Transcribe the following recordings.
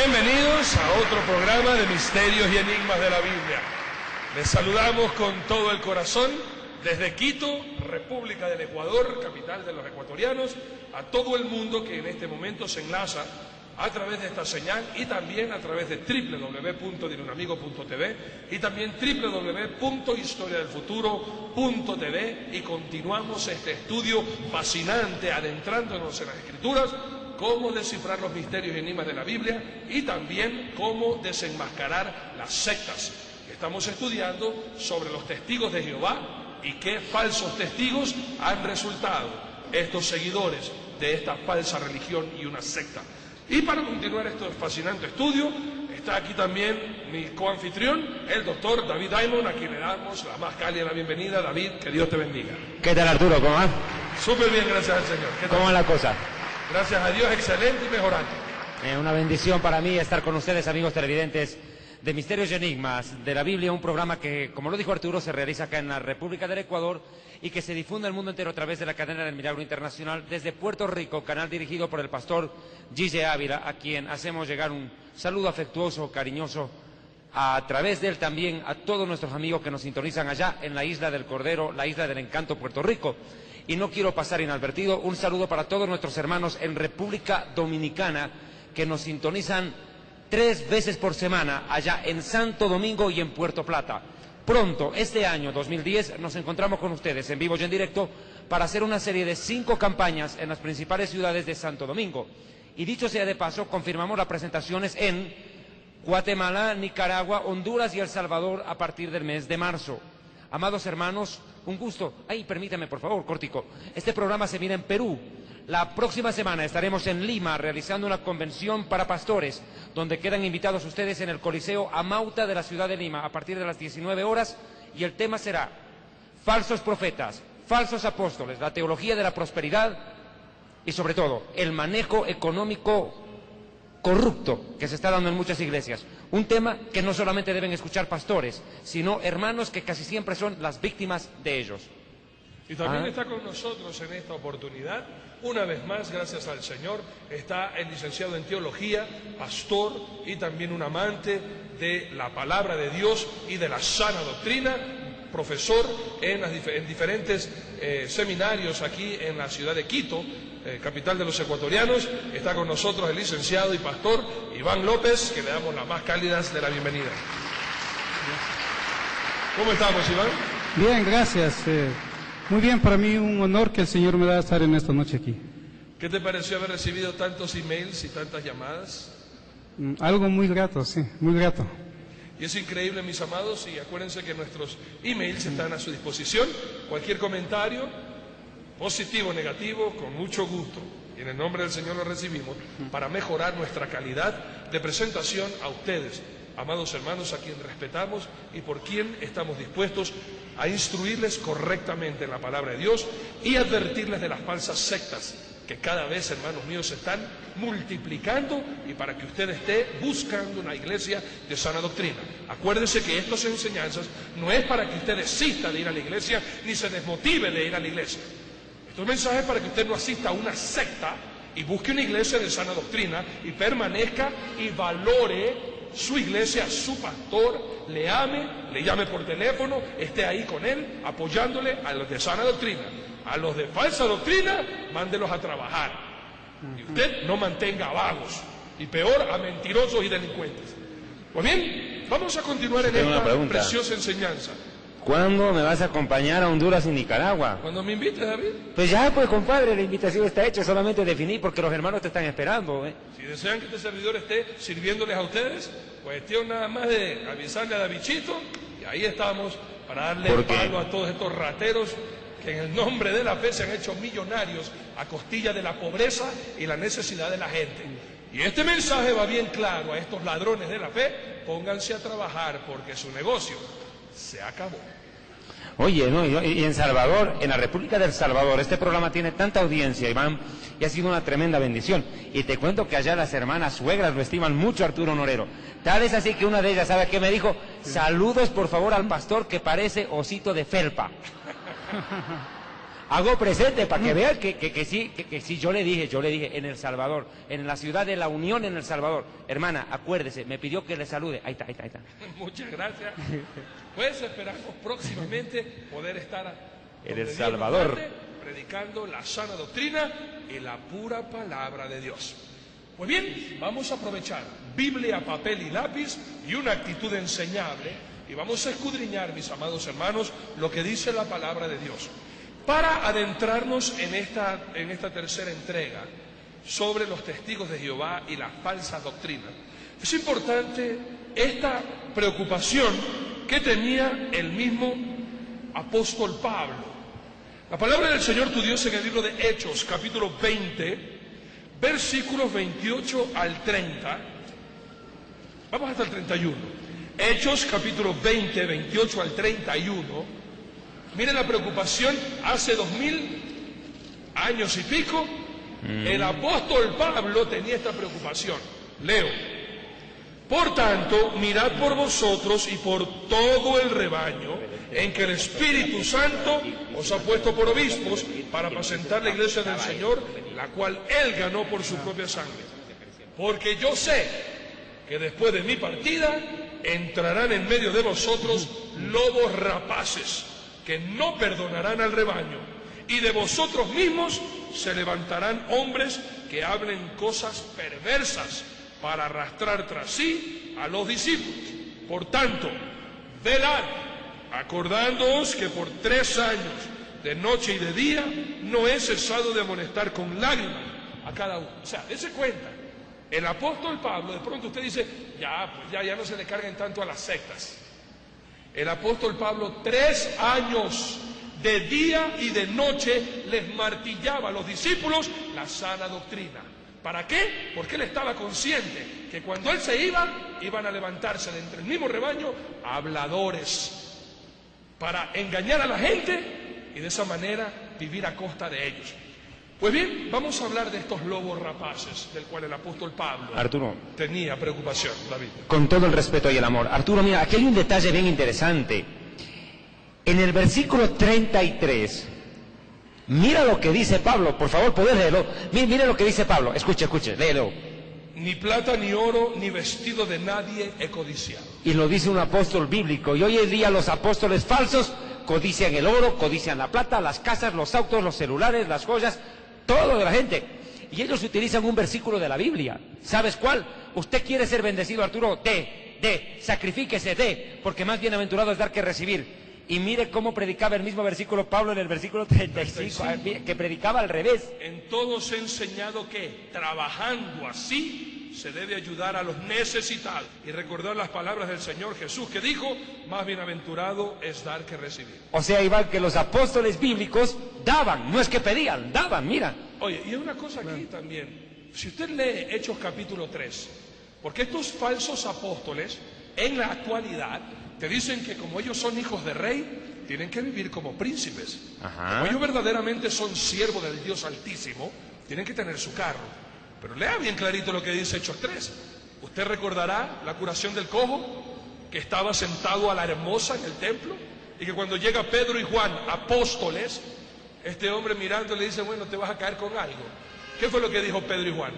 Bienvenidos a otro programa de Misterios y Enigmas de la Biblia. Les saludamos con todo el corazón desde Quito, República del Ecuador, capital de los ecuatorianos, a todo el mundo que en este momento se enlaza a través de esta señal y también a través de www.dineunamigo.tv y también www.historiadelfuturo.tv, y continuamos este estudio fascinante adentrándonos en las Escrituras, cómo descifrar los misterios y enigmas de la Biblia y también cómo desenmascarar las sectas. Estamos estudiando sobre los testigos de Jehová y qué falsos testigos han resultado estos seguidores de esta falsa religión y una secta. Y para continuar este fascinante estudio, está aquí también mi coanfitrión, el doctor David Diamond, a quien le damos la más cálida bienvenida. David, que Dios te bendiga. ¿Qué tal, Arturo? ¿Cómo va? Súper bien, gracias al Señor. ¿Cómo va la cosa? Gracias a Dios, excelente y mejorando. Una bendición para mí estar con ustedes, amigos televidentes de Misterios y Enigmas de la Biblia, un programa que, como lo dijo Arturo, se realiza acá en la República del Ecuador y que se difunde al mundo entero a través de la cadena del Milagro Internacional desde Puerto Rico, canal dirigido por el pastor Gille Ávila, a quien hacemos llegar un saludo afectuoso, cariñoso, a través de él también a todos nuestros amigos que nos sintonizan allá en la Isla del Cordero, la Isla del Encanto, Puerto Rico. Y no quiero pasar inadvertido un saludo para todos nuestros hermanos en República Dominicana que nos sintonizan 3 veces por semana allá en Santo Domingo y en Puerto Plata. Pronto, este año 2010, nos encontramos con ustedes en vivo y en directo para hacer una serie de 5 campañas en las principales ciudades de Santo Domingo. Y dicho sea de paso, confirmamos las presentaciones en Guatemala, Nicaragua, Honduras y El Salvador a partir del mes de marzo. Amados hermanos, un gusto. Ay, permítame, por favor, cortico. Este programa se viene en Perú. La próxima semana estaremos en Lima realizando una convención para pastores, donde quedan invitados ustedes en el Coliseo Amauta de la ciudad de Lima a partir de las 19 horas, y el tema será falsos profetas, falsos apóstoles, la teología de la prosperidad y, sobre todo, el manejo económico corrupto que se está dando en muchas iglesias. Un tema que no solamente deben escuchar pastores, sino hermanos que casi siempre son las víctimas de ellos. Y también está con nosotros en esta oportunidad, una vez más, gracias al Señor, está el licenciado en teología, pastor y también un amante de la palabra de Dios y de la sana doctrina, profesor en diferentes seminarios aquí en la ciudad de Quito, capital de los ecuatorianos. Está con nosotros el licenciado y pastor Iván López, que le damos las más cálidas de la bienvenida. ¿Cómo estamos, Iván? Bien, gracias. Muy bien, para mí un honor que el Señor me da estar en esta noche aquí. ¿Qué te pareció haber recibido tantos emails y tantas llamadas? Algo muy grato, sí, muy grato. Y es increíble, mis amados, y acuérdense que nuestros emails están a su disposición. Cualquier comentario, positivo o negativo, con mucho gusto, y en el nombre del Señor lo recibimos, para mejorar nuestra calidad de presentación a ustedes, amados hermanos, a quien respetamos y por quien estamos dispuestos a instruirles correctamente en la palabra de Dios y advertirles de las falsas sectas que cada vez, hermanos míos, se están multiplicando, y para que usted esté buscando una iglesia de sana doctrina. Acuérdese que estas enseñanzas no es para que usted desista de ir a la iglesia ni se desmotive de ir a la iglesia. Estos mensajes para que usted no asista a una secta y busque una iglesia de sana doctrina y permanezca y valore su iglesia, su pastor, le ame, le llame por teléfono, esté ahí con él, apoyándole a los de sana doctrina. A los de falsa doctrina, mándelos a trabajar. Y usted no mantenga vagos, y peor, a mentirosos y delincuentes. Pues bien, vamos a continuar en esta preciosa enseñanza. ¿Cuándo me vas a acompañar a Honduras y Nicaragua? Cuando me invites, David. Pues ya, pues, compadre, la invitación está hecha, solamente definir porque los hermanos te están esperando, ¿eh? Si desean que este servidor esté sirviéndoles a ustedes, pues tienen nada más de avisarle a Davidchito, y ahí estamos para darle palo a todos estos rateros que en el nombre de la fe se han hecho millonarios a costilla de la pobreza y la necesidad de la gente. Y este mensaje va bien claro a estos ladrones de la fe: pónganse a trabajar porque su negocio se acabó. Oye, ¿no? Y en Salvador, en la República del Salvador, este programa tiene tanta audiencia, Iván, y ha sido una tremenda bendición. Y te cuento que allá las hermanas suegras lo estiman mucho, Arturo Norero. Tal es así que una de ellas, ¿sabe qué me dijo? Saludos, por favor, al pastor que parece osito de felpa. Hago presente para que vean que sí, yo le dije, en El Salvador, en la ciudad de La Unión, en El Salvador. Hermana, acuérdese, me pidió que le salude. Ahí está. Muchas gracias. Pues esperamos próximamente poder estar en El Salvador, predicando la sana doctrina y la pura palabra de Dios. Pues bien, vamos a aprovechar Biblia, papel y lápiz y una actitud enseñable y vamos a escudriñar, mis amados hermanos, lo que dice la palabra de Dios. Para adentrarnos en esta tercera entrega sobre los testigos de Jehová y las falsas doctrinas, es importante esta preocupación que tenía el mismo apóstol Pablo. La palabra del Señor tu Dios en el libro de Hechos, capítulo 20, versículos 28 al 30, vamos hasta el 31. Hechos, capítulo 20, 28 al 31. Miren la preocupación, hace 2000 años y pico, el apóstol Pablo tenía esta preocupación. Leo. Por tanto, mirad por vosotros y por todo el rebaño en que el Espíritu Santo os ha puesto por obispos para apacentar la iglesia del Señor, la cual Él ganó por su propia sangre. Porque yo sé que después de mi partida entrarán en medio de vosotros lobos rapaces, que no perdonarán al rebaño, y de vosotros mismos se levantarán hombres que hablen cosas perversas para arrastrar tras sí a los discípulos. Por tanto, velad, acordándoos que por 3 años, de noche y de día, no he cesado de amonestar con lágrimas a cada uno. O sea, dése cuenta, el apóstol Pablo, de pronto usted dice, ya no se le carguen tanto a las sectas. El apóstol Pablo 3 años de día y de noche les martillaba a los discípulos la sana doctrina. ¿Para qué? Porque él estaba consciente que cuando él se iban a levantarse de entre el mismo rebaño habladores para engañar a la gente y de esa manera vivir a costa de ellos. Pues bien, vamos a hablar de estos lobos rapaces del cual el apóstol Pablo Arturo, tenía preocupación, David. Con todo el respeto y el amor. Arturo, mira, aquí hay un detalle bien interesante. En el versículo 33, mira lo que dice Pablo, por favor, podés leerlo. Mira lo que dice Pablo, escuche, léelo. Ni plata, ni oro, ni vestido de nadie he codiciado. Y lo dice un apóstol bíblico. Y hoy en día los apóstoles falsos codician el oro, codician la plata, las casas, los autos, los celulares, las joyas, todo de la gente. Y ellos utilizan un versículo de la Biblia. ¿Sabes cuál? Usted quiere ser bendecido, Arturo, sacrifíquese, porque más bienaventurado es dar que recibir. Y mire cómo predicaba el mismo versículo Pablo en el versículo 35, que predicaba al revés. En todo os he enseñado que, trabajando así, se debe ayudar a los necesitados. Y recordar las palabras del Señor Jesús que dijo, más bienaventurado es dar que recibir. O sea, Iván, que los apóstoles bíblicos daban, no es que pedían, daban, mira. Oye, y hay una cosa aquí también. Si usted lee Hechos capítulo 3, porque estos falsos apóstoles, en la actualidad, te dicen que como ellos son hijos de rey, tienen que vivir como príncipes. Ajá. Como ellos verdaderamente son siervos del Dios Altísimo, tienen que tener su carro. Pero lea bien clarito lo que dice Hechos 3. Usted recordará la curación del cojo, que estaba sentado a la hermosa en el templo, y que cuando llega Pedro y Juan, apóstoles, este hombre mirando le dice, bueno, te vas a caer con algo. ¿Qué fue lo que dijo Pedro y Juan?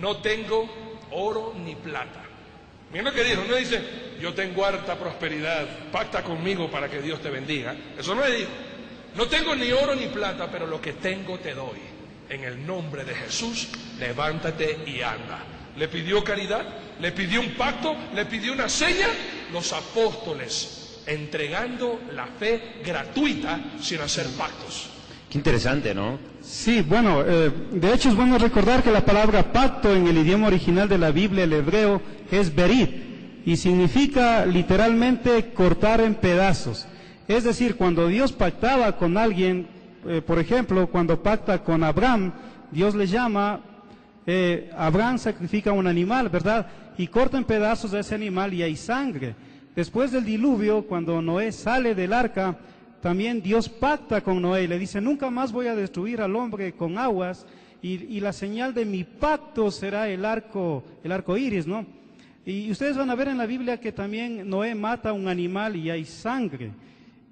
No tengo oro ni plata. Miren lo que dijo, no dice, yo tengo harta prosperidad, pacta conmigo para que Dios te bendiga. Eso no le dijo. No tengo ni oro ni plata, pero lo que tengo te doy. En el nombre de Jesús, levántate y anda. Le pidió caridad, le pidió un pacto, le pidió una seña. Los apóstoles entregando la fe gratuita sin hacer pactos. Qué interesante, ¿no? Sí, bueno, de hecho es bueno recordar que la palabra pacto en el idioma original de la Biblia, el hebreo, es berit, y significa literalmente cortar en pedazos. Es decir, cuando Dios pactaba con alguien, por ejemplo, cuando pacta con Abraham, Dios le llama, Abraham sacrifica un animal, ¿verdad? Y corta en pedazos a ese animal y hay sangre. Después del diluvio, cuando Noé sale del arca, también Dios pacta con Noé y le dice, nunca más voy a destruir al hombre con aguas, y la señal de mi pacto será el arco iris, ¿no? Y ustedes van a ver en la Biblia que también Noé mata a un animal y hay sangre.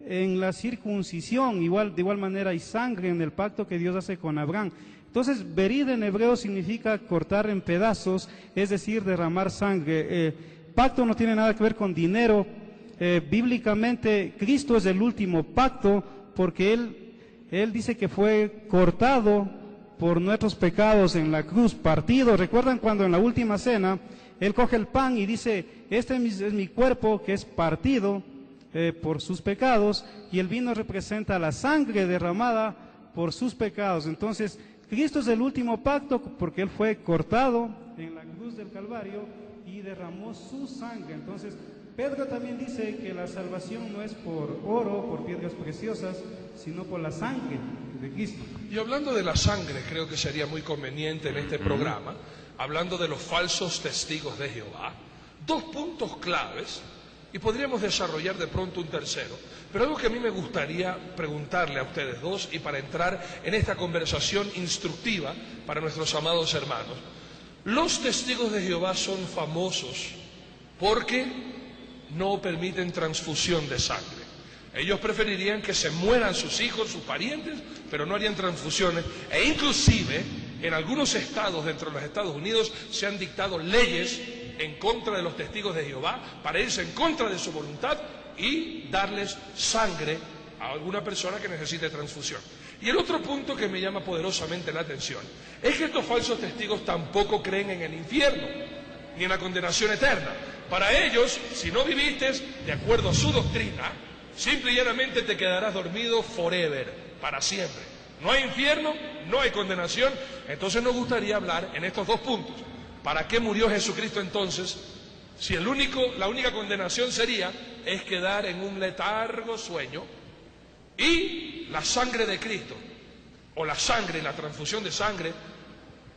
en la circuncisión, de igual manera hay sangre en el pacto que Dios hace con Abraham. Entonces, berid en hebreo significa cortar en pedazos, es decir, derramar sangre. Pacto no tiene nada que ver con dinero. Bíblicamente, Cristo es el último pacto porque Él dice que fue cortado por nuestros pecados en la cruz, partido. ¿Recuerdan cuando en la última cena Él coge el pan y dice, este es mi cuerpo que es partido por sus pecados, y el vino representa la sangre derramada por sus pecados? Entonces, Cristo es el último pacto porque Él fue cortado en la cruz del Calvario y derramó su sangre. Entonces, Pedro también dice que la salvación no es por oro, por piedras preciosas, sino por la sangre de Cristo. Y hablando de la sangre, creo que sería muy conveniente en este programa, hablando de los falsos testigos de Jehová, 2 puntos claves, y podríamos desarrollar de pronto un tercero. Pero algo que a mí me gustaría preguntarle a ustedes dos, y para entrar en esta conversación instructiva para nuestros amados hermanos. Los testigos de Jehová son famosos porque no permiten transfusión de sangre. Ellos preferirían que se mueran sus hijos, sus parientes, pero no harían transfusiones. E inclusive, en algunos estados dentro de los Estados Unidos, se han dictado leyes en contra de los testigos de Jehová para irse en contra de su voluntad y darles sangre a alguna persona que necesite transfusión. Y el otro punto que me llama poderosamente la atención es que estos falsos testigos tampoco creen en el infierno ni en la condenación eterna. Para ellos, si no viviste de acuerdo a su doctrina, simple y llanamente te quedarás dormido forever, para siempre. No hay infierno, no hay condenación. Entonces nos gustaría hablar en estos 2 puntos. ¿Para qué murió Jesucristo entonces? Si la única condenación es quedar en un letargo sueño, y la sangre de Cristo, o la sangre y la transfusión de sangre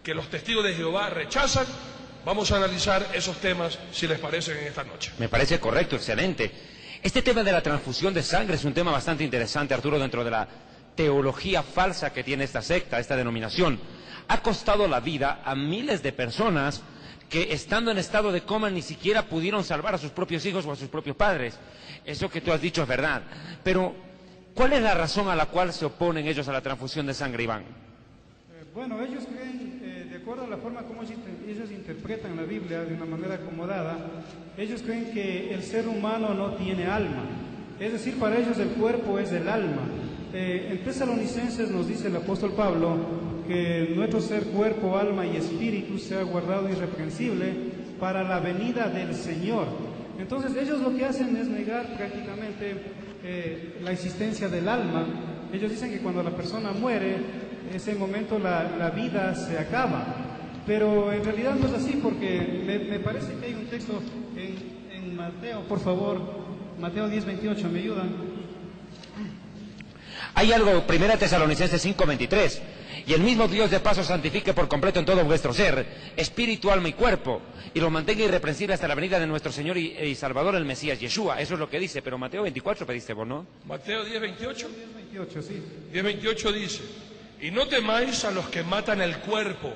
que los testigos de Jehová rechazan. Vamos a analizar esos temas, si les parecen, en esta noche. Me parece correcto, excelente. Este tema de la transfusión de sangre es un tema bastante interesante, Arturo, dentro de la teología falsa que tiene esta secta, esta denominación. Ha costado la vida a miles de personas que, estando en estado de coma, ni siquiera pudieron salvar a sus propios hijos o a sus propios padres. Eso que tú has dicho es verdad. Pero, ¿cuál es la razón a la cual se oponen ellos a la transfusión de sangre, Iván? Bueno, ellos creen, de acuerdo a la forma como ellos interpretan la Biblia de una manera acomodada, ellos creen que el ser humano no tiene alma. Es decir, para ellos el cuerpo es el alma. En Tesalonicenses nos dice el apóstol Pablo que nuestro ser, cuerpo, alma y espíritu sea guardado irreprensible para la venida del Señor. Entonces ellos lo que hacen es negar prácticamente la existencia del alma. Ellos dicen que cuando la persona muere, ese momento la vida se acaba. Pero en realidad no es así, porque me parece que hay un texto en Mateo, por favor, Mateo 10:28, ¿me ayudan? Hay algo, 1 Tesalonicenses 5:23, y el mismo Dios de paso santifique por completo en todo vuestro ser, espíritu, alma y cuerpo, y lo mantenga irreprensible hasta la venida de nuestro Señor y Salvador, el Mesías, Yeshua. Eso es lo que dice, pero Mateo 24 pediste vos, ¿no? Mateo 10:28. 10:28, sí. 10:28 dice, y no temáis a los que matan el cuerpo,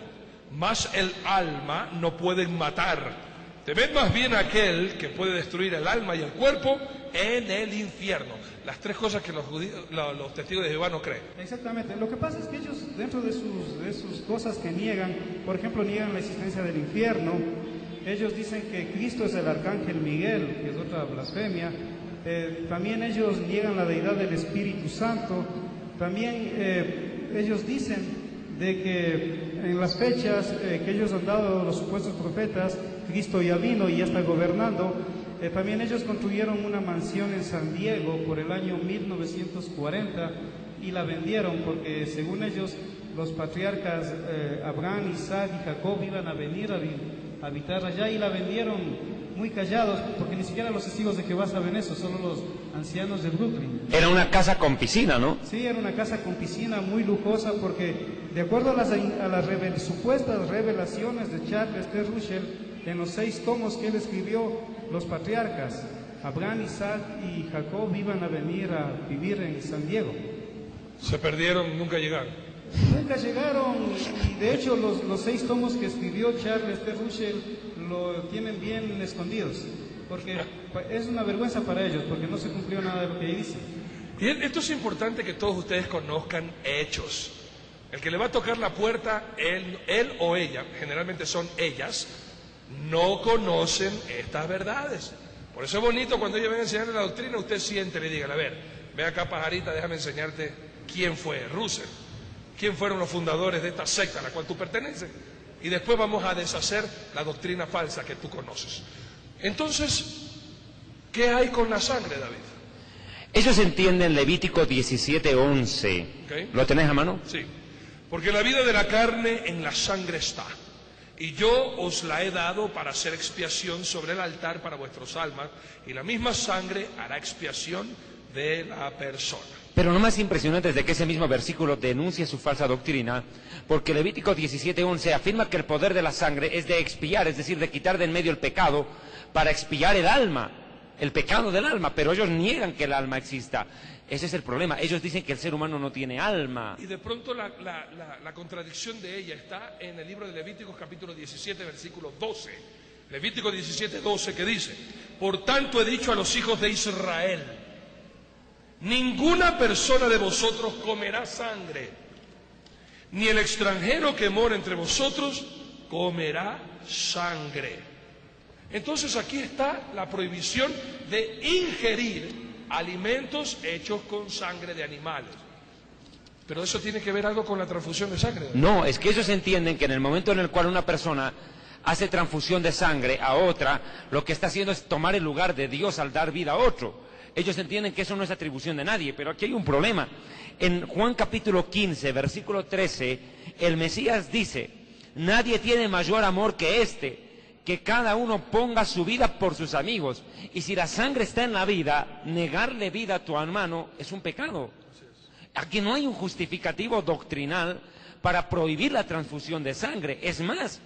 mas el alma no pueden matar. Temed más bien a aquel que puede destruir el alma y el cuerpo en el infierno. Las 3 cosas que los testigos de Jehová no creen. Exactamente. Lo que pasa es que ellos, dentro de sus cosas que niegan, por ejemplo, niegan la existencia del infierno. Ellos dicen que Cristo es el arcángel Miguel, que es otra blasfemia. También ellos niegan la deidad del Espíritu Santo. También ellos dicen de que en las fechas que ellos han dado los supuestos profetas, Cristo ya vino y ya está gobernando. También ellos construyeron una mansión en San Diego por el año 1940 y la vendieron porque, según ellos, los patriarcas Abraham, Isaac y Jacob iban a venir a habitar allá, y la vendieron muy callados, porque ni siquiera los testigos de Jehová saben eso, solo los ancianos de Brooklyn. Era una casa con piscina, ¿no? Sí, era una casa con piscina muy lujosa, porque de acuerdo a las supuestas revelaciones de Charles T. Russell, en los 6 tomos que él escribió, los patriarcas Abraham, Isaac y Jacob iban a venir a vivir en San Diego. Se perdieron, nunca llegaron. Nunca llegaron, y de hecho los 6 tomos que escribió Charles T. Russell lo tienen bien escondidos, porque es una vergüenza para ellos, porque no se cumplió nada de lo que ahí dice. Bien, esto es importante que todos ustedes conozcan hechos. El que le va a tocar la puerta, él o ella, generalmente son ellas, no conocen estas verdades. Por eso es bonito cuando ellos ven a enseñarle la doctrina, usted siente y le diga, a ver, ve acá pajarita, déjame enseñarte quién fue Russell, quién fueron los fundadores de esta secta a la cual tú perteneces. Y después vamos a deshacer la doctrina falsa que tú conoces. Entonces, ¿qué hay con la sangre, David? Ellos entienden Levítico 17:11. ¿Okay? ¿Lo tenés a mano? Sí. Porque la vida de la carne en la sangre está. Y yo os la he dado para hacer expiación sobre el altar para vuestros almas. Y la misma sangre hará expiación de la persona. Pero lo más impresionante es de que ese mismo versículo denuncia su falsa doctrina, porque Levítico 17:11 afirma que el poder de la sangre es de expiar, es decir, de quitar de en medio el pecado para expiar el alma, el pecado del alma, pero ellos niegan que el alma exista. Ese es el problema. Ellos dicen que el ser humano no tiene alma. Y de pronto la contradicción de ella está en el libro de Levíticos capítulo 17, versículo 12. Levítico 17, 12, que dice, por tanto he dicho a los hijos de Israel, ninguna persona de vosotros comerá sangre, ni el extranjero que mora entre vosotros comerá sangre. Entonces aquí está la prohibición de ingerir alimentos hechos con sangre de animales. Pero eso tiene que ver algo con la transfusión de sangre. No, es que ellos entienden que en el momento en el cual una persona hace transfusión de sangre a otra, lo que está haciendo es tomar el lugar de Dios al dar vida a otro. Ellos entienden que eso no es atribución de nadie, pero aquí hay un problema. En Juan capítulo 15, versículo 13, el Mesías dice, nadie tiene mayor amor que este, que cada uno ponga su vida por sus amigos. Y si la sangre está en la vida, negarle vida a tu hermano es un pecado. Aquí no hay un justificativo doctrinal para prohibir la transfusión de sangre. Es más,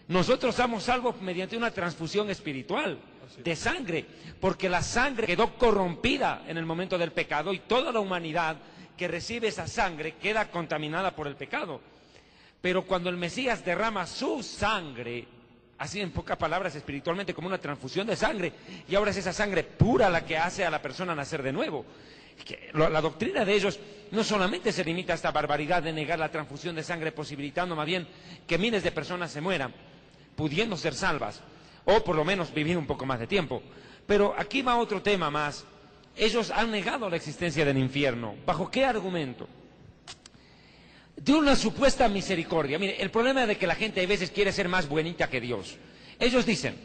nosotros somos salvos mediante una transfusión espiritual de sangre, porque la sangre quedó corrompida en el momento del pecado y toda la humanidad que recibe esa sangre queda contaminada por el pecado. Pero cuando el Mesías derrama su sangre, así en pocas palabras, espiritualmente, como una transfusión de sangre, y ahora es esa sangre pura la que hace a la persona nacer de nuevo. La doctrina de ellos no solamente se limita a esta barbaridad de negar la transfusión de sangre, posibilitando más bien que miles de personas se mueran, pudiendo ser salvas, o por lo menos vivir un poco más de tiempo. Pero aquí va otro tema más. Ellos han negado la existencia del infierno. ¿Bajo qué argumento? De una supuesta misericordia. Mire, el problema es de que la gente a veces quiere ser más buenita que Dios. Ellos dicen,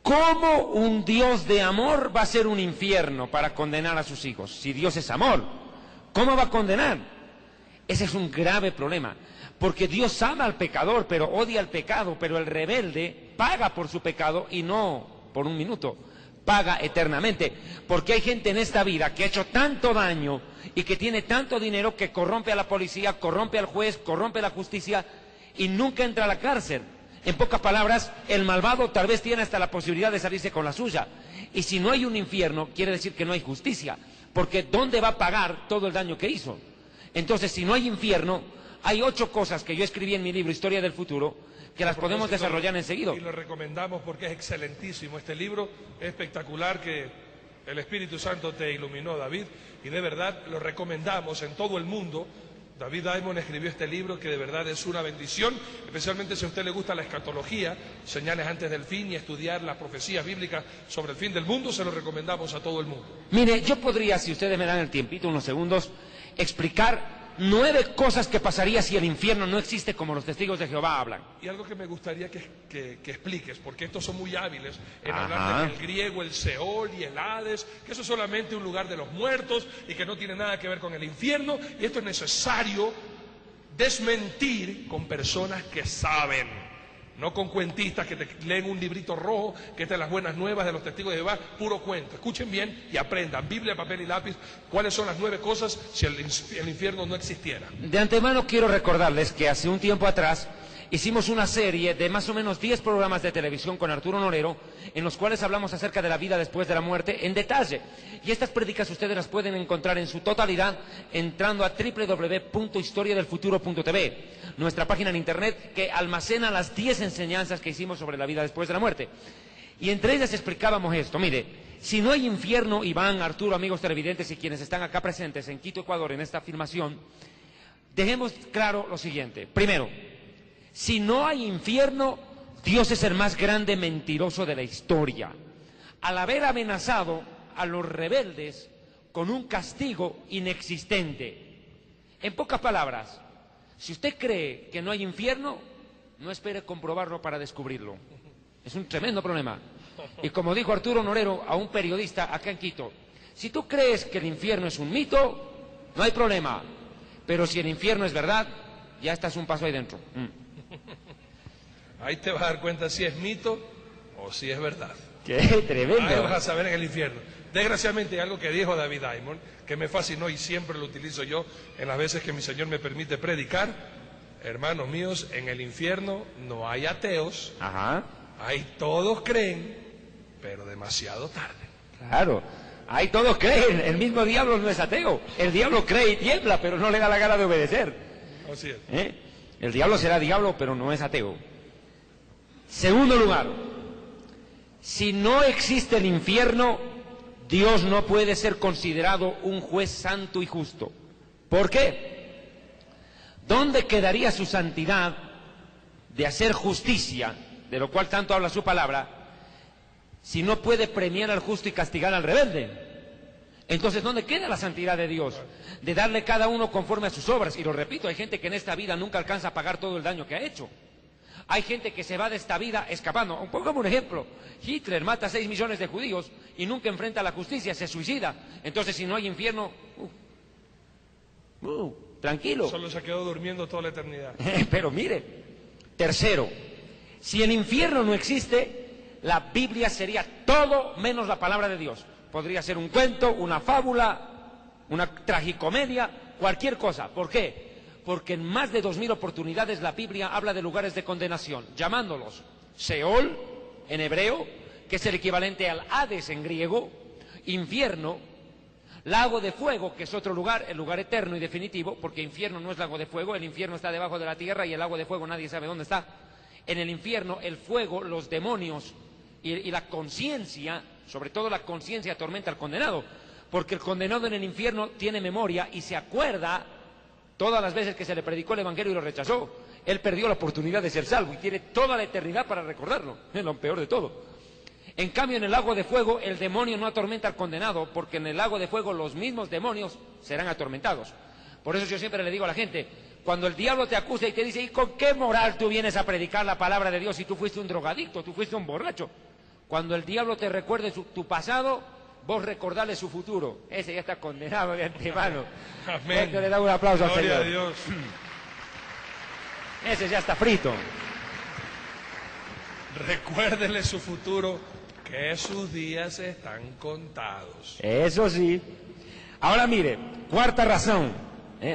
¿cómo un Dios de amor va a ser un infierno para condenar a sus hijos? Si Dios es amor, ¿cómo va a condenar? Ese es un grave problema, porque Dios ama al pecador, pero odia al pecado, pero el rebelde paga por su pecado y no por un minuto, paga eternamente, porque hay gente en esta vida que ha hecho tanto daño y que tiene tanto dinero que corrompe a la policía, corrompe al juez, corrompe la justicia y nunca entra a la cárcel. En pocas palabras, el malvado tal vez tiene hasta la posibilidad de salirse con la suya. Y si no hay un infierno, quiere decir que no hay justicia, porque ¿dónde va a pagar todo el daño que hizo? Entonces, si no hay infierno, hay 8 cosas que yo escribí en mi libro Historia del Futuro, que las podemos desarrollar enseguida. Y lo recomendamos porque es excelentísimo. Este libro es espectacular, que el Espíritu Santo te iluminó, David, y de verdad lo recomendamos en todo el mundo. David Diamond escribió este libro que de verdad es una bendición, especialmente si a usted le gusta la escatología, señales antes del fin, y estudiar las profecías bíblicas sobre el fin del mundo. Se lo recomendamos a todo el mundo. Mire, yo podría, si ustedes me dan el tiempito, unos segundos, explicar 9 cosas que pasaría si el infierno no existe como los testigos de Jehová hablan. Y algo que me gustaría que expliques, porque estos son muy hábiles en Ajá. hablar del griego, el Seol y el Hades, que eso es solamente un lugar de los muertos y que no tiene nada que ver con el infierno, y esto es necesario desmentir con personas que saben, no con cuentistas que te leen un librito rojo, que esta es las buenas nuevas de los testigos de Jehová, puro cuento. Escuchen bien y aprendan, Biblia, papel y lápiz, cuáles son las 9 cosas si el infierno no existiera. De antemano quiero recordarles que hace un tiempo atrás hicimos una serie de más o menos 10 programas de televisión con Arturo Norero, en los cuales hablamos acerca de la vida después de la muerte en detalle. Y estas prédicas ustedes las pueden encontrar en su totalidad entrando a www.historiadelfuturo.tv, nuestra página en internet que almacena las 10 enseñanzas que hicimos sobre la vida después de la muerte. Y entre ellas explicábamos esto. Mire, si no hay infierno, Iván, Arturo, amigos televidentes y quienes están acá presentes en Quito, Ecuador, en esta afirmación, dejemos claro lo siguiente. Primero, si no hay infierno, Dios es el más grande mentiroso de la historia. Al haber amenazado a los rebeldes con un castigo inexistente. En pocas palabras, si usted cree que no hay infierno, no espere comprobarlo para descubrirlo. Es un tremendo problema. Y como dijo Arturo Norero a un periodista acá en Quito, si tú crees que el infierno es un mito, no hay problema. Pero si el infierno es verdad, ya estás un paso ahí dentro. Ahí te vas a dar cuenta si es mito o si es verdad. ¡Qué tremendo! Ahí vas a saber en el infierno. Desgraciadamente hay algo que dijo David Diamond, que me fascinó y siempre lo utilizo yo en las veces que mi Señor me permite predicar. Hermanos míos, en el infierno no hay ateos. Ajá. Ahí todos creen, pero demasiado tarde. Claro. Ahí todos creen. El mismo diablo no es ateo. El diablo cree y tiembla, pero no le da la gana de obedecer. Así es. El diablo será diablo, pero no es ateo. Segundo lugar, si no existe el infierno, Dios no puede ser considerado un juez santo y justo. ¿Por qué? ¿Dónde quedaría su santidad de hacer justicia, de lo cual tanto habla su palabra, si no puede premiar al justo y castigar al rebelde? Entonces, ¿dónde queda la santidad de Dios? De darle cada uno conforme a sus obras. Y lo repito, hay gente que en esta vida nunca alcanza a pagar todo el daño que ha hecho. Hay gente que se va de esta vida escapando. Pongamos un ejemplo. Hitler mata a 6 millones de judíos y nunca enfrenta a la justicia, se suicida. Entonces, si no hay infierno, tranquilo. Solo se quedó durmiendo toda la eternidad. Pero mire, tercero, si el infierno no existe, la Biblia sería todo menos la palabra de Dios. Podría ser un cuento, una fábula, una tragicomedia, cualquier cosa. ¿Por qué? Porque en más de 2000 oportunidades la Biblia habla de lugares de condenación, llamándolos Seol en hebreo, que es el equivalente al Hades en griego, infierno, lago de fuego, que es otro lugar, el lugar eterno y definitivo, porque infierno no es lago de fuego, el infierno está debajo de la tierra y el lago de fuego nadie sabe dónde está. En el infierno, el fuego, los demonios y la conciencia, sobre todo la conciencia, atormenta al condenado, porque el condenado en el infierno tiene memoria y se acuerda todas las veces que se le predicó el Evangelio y lo rechazó. Él perdió la oportunidad de ser salvo y tiene toda la eternidad para recordarlo. Es lo peor de todo. En cambio, en el lago de fuego, el demonio no atormenta al condenado, porque en el lago de fuego los mismos demonios serán atormentados. Por eso yo siempre le digo a la gente, cuando el diablo te acusa y te dice, ¿y con qué moral tú vienes a predicar la palabra de Dios si tú fuiste un drogadicto, tú fuiste un borracho? Cuando el diablo te recuerde tu pasado, vos recordarle su futuro. Ese ya está condenado de antemano. Amén. Le da un aplauso Gloria al a Señor. Dios. Ese ya está frito. Recuérdele su futuro, que sus días están contados. Eso sí. Ahora mire, cuarta razão.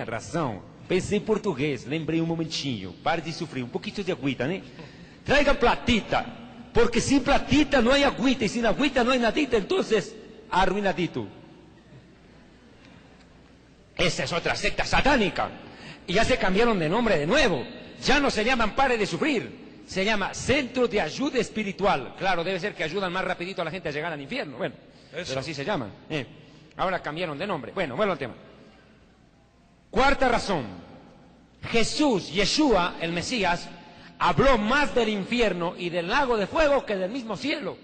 Razão. Pensei em português, lembrei um momentinho. Pare de sofrer, um pouquinho de agüita, né? Traiga platita, porque sin platita no hay agüita, y sin agüita no hay nadita, entonces, arruinadito. Esa es otra secta satánica. Y ya se cambiaron de nombre de nuevo. Ya no se llaman Pare de Sufrir, se llama Centro de Ayuda Espiritual. Claro, debe ser que ayudan más rapidito a la gente a llegar al infierno. Bueno, pero así se llaman. Ahora cambiaron de nombre. Bueno, vuelvo al tema. Cuarta razón. Jesús, Yeshua, el Mesías, habló más del infierno y del lago de fuego que del mismo cielo.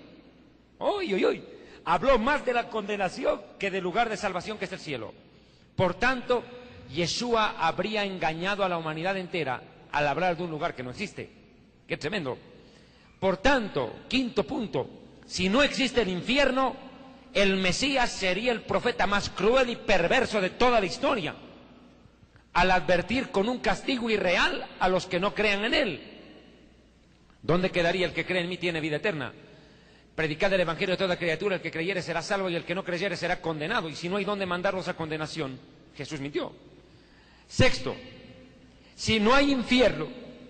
¡Uy! Habló más de la condenación que del lugar de salvación que es el cielo. Por tanto, Yeshua habría engañado a la humanidad entera al hablar de un lugar que no existe. ¡Qué tremendo! Por tanto, quinto punto, si no existe el infierno, el Mesías sería el profeta más cruel y perverso de toda la historia, al advertir con un castigo irreal a los que no crean en él. ¿Dónde quedaría el que cree en mí tiene vida eterna? Predicad el Evangelio a toda criatura, el que creyere será salvo y el que no creyere será condenado. Y si no hay dónde mandarlos a condenación, Jesús mintió. Sexto, si no hay infierno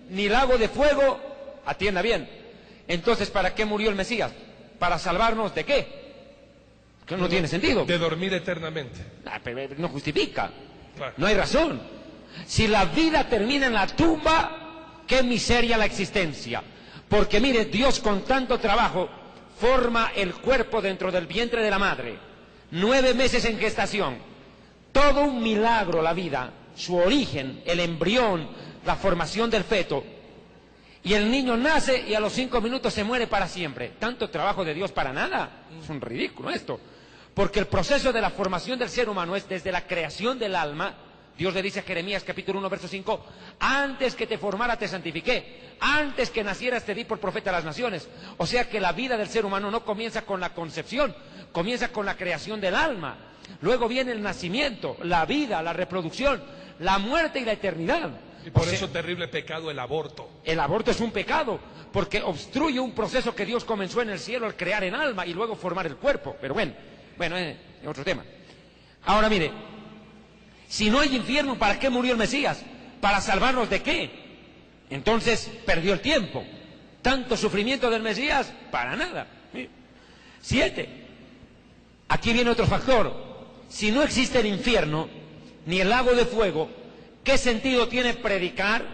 ni lago de fuego, atienda bien, entonces ¿para qué murió el Mesías? ¿Para salvarnos de qué? Que no tiene sentido. De dormir eternamente. Pero no justifica. Claro. No hay razón. Si la vida termina en la tumba, qué miseria la existencia. Porque mire, Dios con tanto trabajo forma el cuerpo dentro del vientre de la madre, 9 meses en gestación, todo un milagro la vida, su origen, el embrión, la formación del feto, y el niño nace y a los 5 minutos se muere para siempre. ¿Tanto trabajo de Dios para nada? Es un ridículo esto. Porque el proceso de la formación del ser humano es desde la creación del alma. Dios le dice a Jeremías capítulo 1 verso 5, antes que te formara te santifiqué, antes que nacieras te di por profeta a las naciones. O sea que la vida del ser humano no comienza con la concepción, comienza con la creación del alma. Luego viene el nacimiento, la vida, la reproducción, la muerte y la eternidad. Y por eso terrible pecado el aborto. El aborto es un pecado, porque obstruye un proceso que Dios comenzó en el cielo al crear el alma y luego formar el cuerpo. Pero bueno, es otro tema. Ahora mire, si no hay infierno, ¿para qué murió el Mesías? ¿Para salvarnos de qué? Entonces perdió el tiempo. ¿Tanto sufrimiento del Mesías? Para nada. 7. Aquí viene otro factor. Si no existe el infierno, ni el lago de fuego, ¿qué sentido tiene predicar,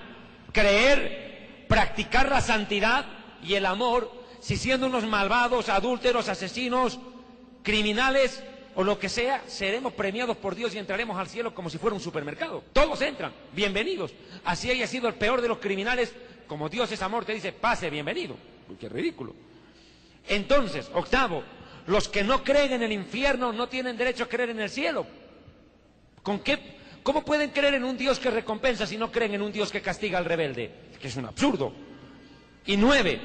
creer, practicar la santidad y el amor si siendo unos malvados, adúlteros, asesinos, criminales o lo que sea, seremos premiados por Dios y entraremos al cielo como si fuera un supermercado? Todos entran, bienvenidos. Así haya sido el peor de los criminales, como Dios es amor, te dice, pase, bienvenido. Uy, qué ridículo. Entonces, 8, los que no creen en el infierno no tienen derecho a creer en el cielo. ¿Cómo pueden creer en un Dios que recompensa si no creen en un Dios que castiga al rebelde? Que es un absurdo. Y 9,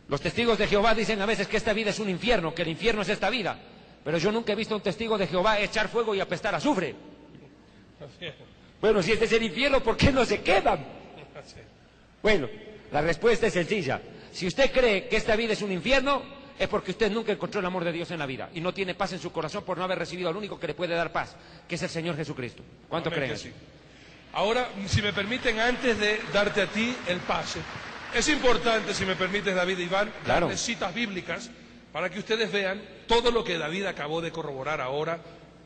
los testigos de Jehová dicen a veces que esta vida es un infierno, que el infierno es esta vida. Pero yo nunca he visto a un testigo de Jehová echar fuego y apestar azufre. Bueno, si este es el infierno, ¿por qué no se quedan? Bueno, la respuesta es sencilla. Si usted cree que esta vida es un infierno, es porque usted nunca encontró el amor de Dios en la vida y no tiene paz en su corazón por no haber recibido al único que le puede dar paz, que es el Señor Jesucristo. ¿Cuánto creen? Sí. Ahora, si me permiten, antes de darte a ti el pase, es importante, si me permites, David y Iván, darles citas bíblicas para que ustedes vean todo lo que David acabó de corroborar ahora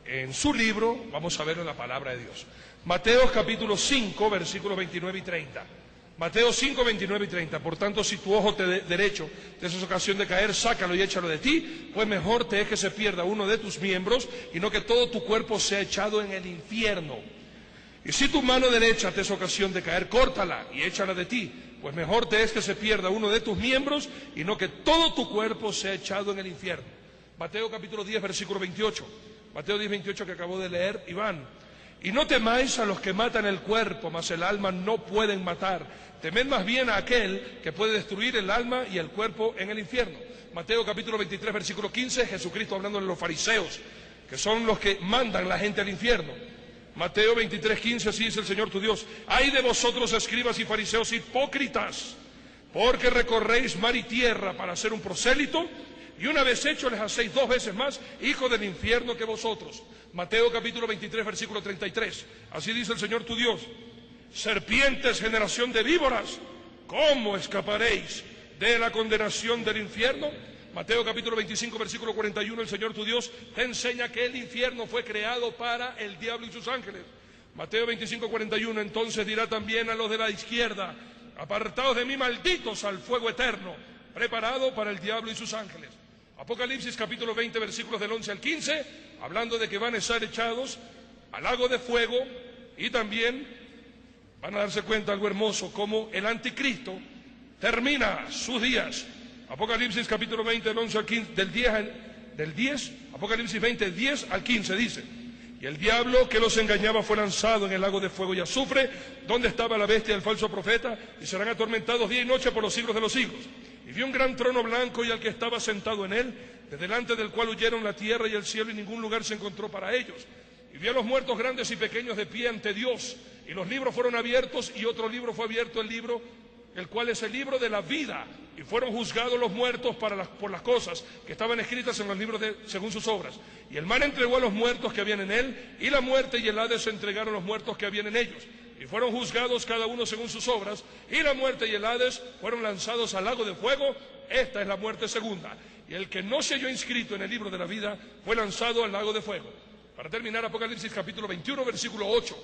en su libro. Vamos a verlo en la palabra de Dios. Mateo capítulo 5, versículos 29 y 30. Mateo 5, 29 y 30. Por tanto, si tu ojo derecho te es ocasión de caer, sácalo y échalo de ti, pues mejor te es que se pierda uno de tus miembros y no que todo tu cuerpo sea echado en el infierno. Y si tu mano derecha te es ocasión de caer, córtala y échala de ti, pues mejor te es que se pierda uno de tus miembros y no que todo tu cuerpo sea echado en el infierno. Mateo capítulo 10, versículo 28. Mateo 10, 28 que acabo de leer, Iván. Y no temáis a los que matan el cuerpo, mas el alma no pueden matar. Temed más bien a aquel que puede destruir el alma y el cuerpo en el infierno. Mateo capítulo 23, versículo 15, Jesucristo hablando de los fariseos, que son los que mandan la gente al infierno. Mateo 23, 15, así dice el Señor tu Dios: ay de vosotros, escribas y fariseos hipócritas, porque recorréis mar y tierra para hacer un prosélito, y una vez hecho les hacéis 2 veces más hijo del infierno que vosotros. Mateo capítulo 23, versículo 33, así dice el Señor tu Dios: serpientes, generación de víboras, ¿cómo escaparéis de la condenación del infierno? Mateo capítulo 25, versículo 41, el Señor tu Dios te enseña que el infierno fue creado para el diablo y sus ángeles. Mateo 25, 41, entonces dirá también a los de la izquierda: apartaos de mí, malditos, al fuego eterno, preparado para el diablo y sus ángeles. Apocalipsis capítulo 20, versículos del 11 al 15, hablando de que van a ser echados al lago de fuego, y también van a darse cuenta algo hermoso, como el anticristo termina sus días. Apocalipsis capítulo 20, del 11 al 15, del 10, Apocalipsis 20, 10 al 15 dice: y el diablo que los engañaba fue lanzado en el lago de fuego y azufre, donde estaba la bestia del falso profeta, y serán atormentados día y noche por los siglos de los siglos. Y vi un gran trono blanco y al que estaba sentado en él, de delante del cual huyeron la tierra y el cielo, y ningún lugar se encontró para ellos. Y vi a los muertos grandes y pequeños de pie ante Dios, y los libros fueron abiertos, y otro libro fue abierto, el libro, el cual es el libro de la vida, y fueron juzgados los muertos por las cosas que estaban escritas en los libros según sus obras. Y el mar entregó a los muertos que habían en él, y la muerte y el Hades entregaron a los muertos que habían en ellos. Y fueron juzgados cada uno según sus obras, y la muerte y el Hades fueron lanzados al lago de fuego. Esta es la muerte segunda. Y el que no se halló inscrito en el libro de la vida fue lanzado al lago de fuego. Para terminar, Apocalipsis capítulo 21, versículo 8.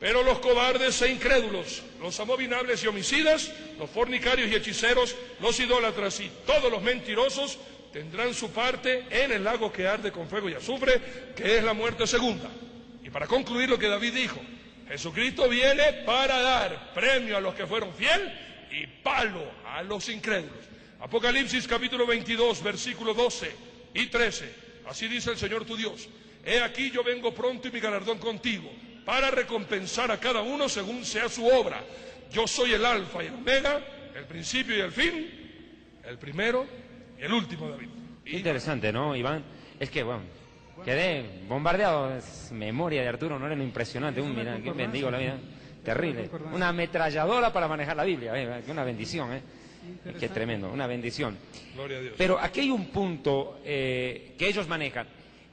Pero los cobardes e incrédulos, los abominables y homicidas, los fornicarios y hechiceros, los idólatras y todos los mentirosos tendrán su parte en el lago que arde con fuego y azufre, que es la muerte segunda. Y para concluir lo que David dijo, Jesucristo viene para dar premio a los que fueron fieles y palo a los incrédulos. Apocalipsis capítulo 22, versículos 12 y 13. Así dice el Señor tu Dios: he aquí yo vengo pronto y mi galardón contigo, para recompensar a cada uno según sea su obra. Yo soy el Alfa y el Omega, el principio y el fin, el primero y el último, David. Interesante, ¿no, Iván? Es que, bueno, quedé bombardeado. Es memoria de Arturo, no era lo impresionante. Mira, que bendigo la vida. Terrible. Una ametralladora para manejar la Biblia. Una bendición, ¿eh? Qué tremendo, una bendición. Gloria a Dios. Pero aquí hay un punto que ellos manejan.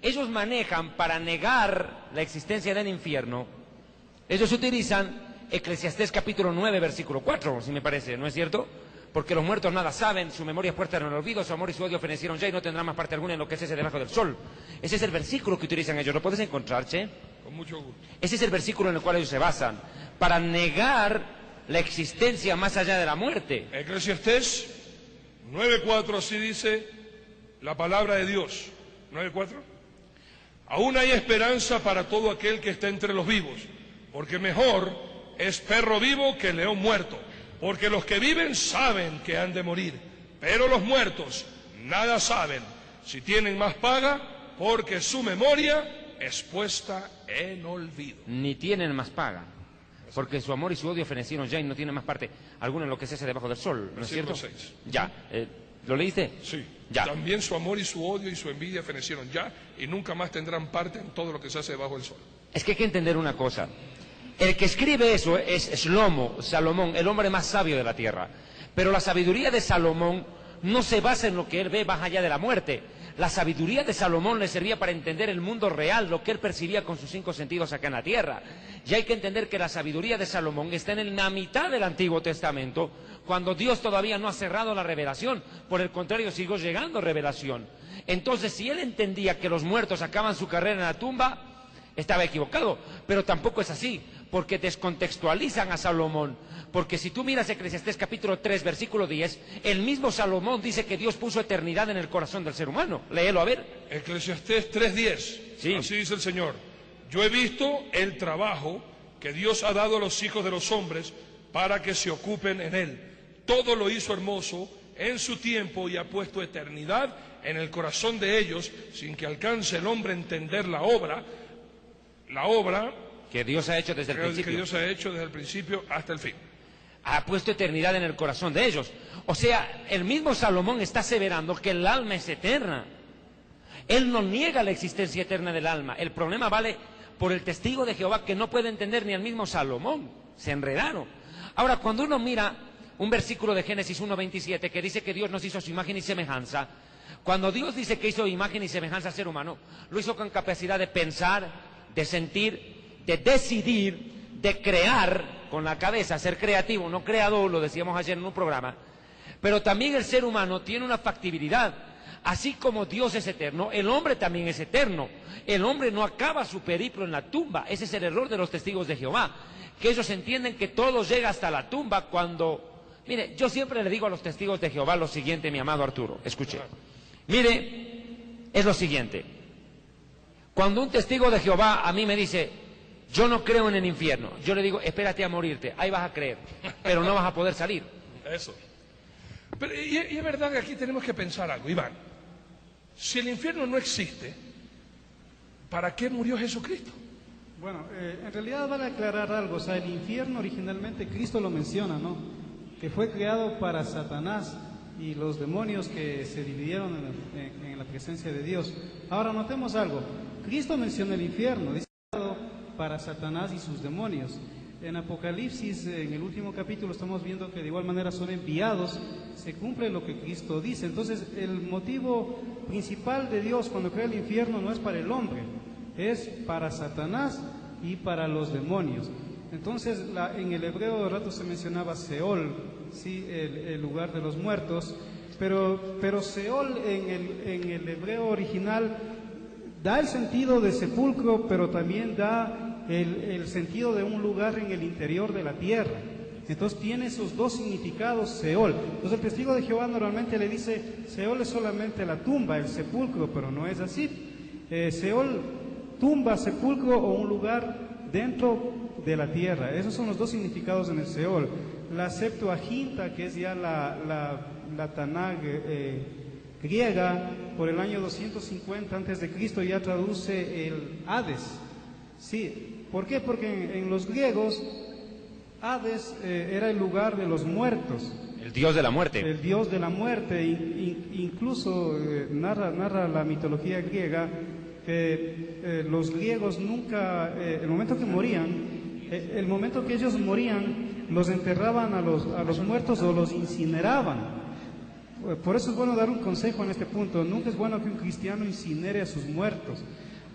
Ellos manejan para negar la existencia del infierno. Ellos utilizan Eclesiastés capítulo 9, versículo 4, si me parece, ¿no es cierto? Porque los muertos nada saben, su memoria es puesta en el olvido, su amor y su odio fenecieron ya y no tendrán más parte alguna en lo que cese debajo del sol. Ese es el versículo que utilizan ellos. ¿Lo puedes encontrar, Che? Con mucho gusto. Ese es el versículo en el cual ellos se basan para negar la existencia más allá de la muerte. Eclesiastés 9:4, así dice la palabra de Dios. 9:4. Aún hay esperanza para todo aquel que está entre los vivos, porque mejor es perro vivo que león muerto, porque los que viven saben que han de morir, pero los muertos nada saben, si tienen más paga, porque su memoria es puesta en olvido. Ni tienen más paga, porque su amor y su odio fenecieron ya y no tienen más parte alguna en lo que cese debajo del sol, ¿no es cierto? 6. Ya, ¿lo leíste? Sí. Ya. También su amor y su odio y su envidia fenecieron ya y nunca más tendrán parte en todo lo que se hace debajo del sol. Es que hay que entender una cosa. El que escribe eso es Salomón, el hombre más sabio de la tierra. Pero la sabiduría de Salomón no se basa en lo que él ve más allá de la muerte. La sabiduría de Salomón le servía para entender el mundo real, lo que él percibía con sus 5 sentidos acá en la tierra. Y hay que entender que la sabiduría de Salomón está en la mitad del Antiguo Testamento, cuando Dios todavía no ha cerrado la revelación. Por el contrario, siguió llegando revelación. Entonces, si él entendía que los muertos acaban su carrera en la tumba, estaba equivocado. Pero tampoco es así, porque descontextualizan a Salomón. Porque si tú miras Eclesiastés capítulo 3, versículo 10, el mismo Salomón dice que Dios puso eternidad en el corazón del ser humano. Léelo, a ver. Eclesiastés 3:10. Sí. Así dice el Señor: yo he visto el trabajo que Dios ha dado a los hijos de los hombres para que se ocupen en él. Todo lo hizo hermoso en su tiempo y ha puesto eternidad en el corazón de ellos, sin que alcance el hombre a entender la obra Que Dios ha hecho desde el principio. que Dios ha hecho desde el principio hasta el fin. Ha puesto eternidad en el corazón de ellos. O sea, el mismo Salomón está aseverando que el alma es eterna. Él no niega la existencia eterna del alma. El problema vale por el testigo de Jehová, que no puede entender ni el mismo Salomón. Se enredaron. Ahora, cuando uno mira un versículo de Génesis 1:27 que dice que Dios nos hizo a su imagen y semejanza, cuando Dios dice que hizo imagen y semejanza al ser humano, lo hizo con capacidad de pensar, de sentir, de decidir, de crear con la cabeza, ser creativo, no creador, lo decíamos ayer en un programa. Pero también el ser humano tiene una factibilidad. Así como Dios es eterno, el hombre también es eterno. El hombre no acaba su periplo en la tumba. Ese es el error de los testigos de Jehová, que ellos entienden que todo llega hasta la tumba cuando... Mire, yo siempre le digo a los testigos de Jehová lo siguiente, mi amado Arturo, escuche. Mire, es lo siguiente. Cuando un testigo de Jehová a mí me dice, yo no creo en el infierno, yo le digo, espérate a morirte, ahí vas a creer, pero no vas a poder salir. Eso. Pero, y es verdad que aquí tenemos que pensar algo, Iván. Si el infierno no existe, ¿para qué murió Jesucristo? Bueno, en realidad vale aclarar algo. O sea, el infierno originalmente Cristo lo menciona, ¿no? Que fue creado para Satanás y los demonios que se dividieron en la presencia de Dios. Ahora notemos algo. Cristo menciona el infierno, dice para Satanás y sus demonios. En Apocalipsis, en el último capítulo, estamos viendo que de igual manera son enviados, se cumple lo que Cristo dice. Entonces, el motivo principal de Dios cuando crea el infierno no es para el hombre, es para Satanás y para los demonios. Entonces, en el hebreo de rato se mencionaba Seol, ¿sí? El lugar de los muertos, pero Seol en el hebreo original da el sentido de sepulcro, pero también da el sentido de un lugar en el interior de la tierra. Entonces tiene esos dos significados, Seol. Entonces el testigo de Jehová normalmente le dice, Seol es solamente la tumba, el sepulcro, pero no es así. Seol, tumba, sepulcro o un lugar dentro de la tierra. Esos son los dos significados en el Seol. La Septuaginta, que es ya la Tanaj griega, por el año 250 a.C., ya traduce el Hades. Sí, ¿por qué? Porque en los griegos Hades era el lugar de los muertos. El dios de la muerte. El dios de la muerte. Incluso narra la mitología griega que los griegos nunca, el momento que ellos morían, los enterraban a los muertos o los incineraban. Por eso es bueno dar un consejo en este punto. Nunca es bueno que un cristiano incinere a sus muertos.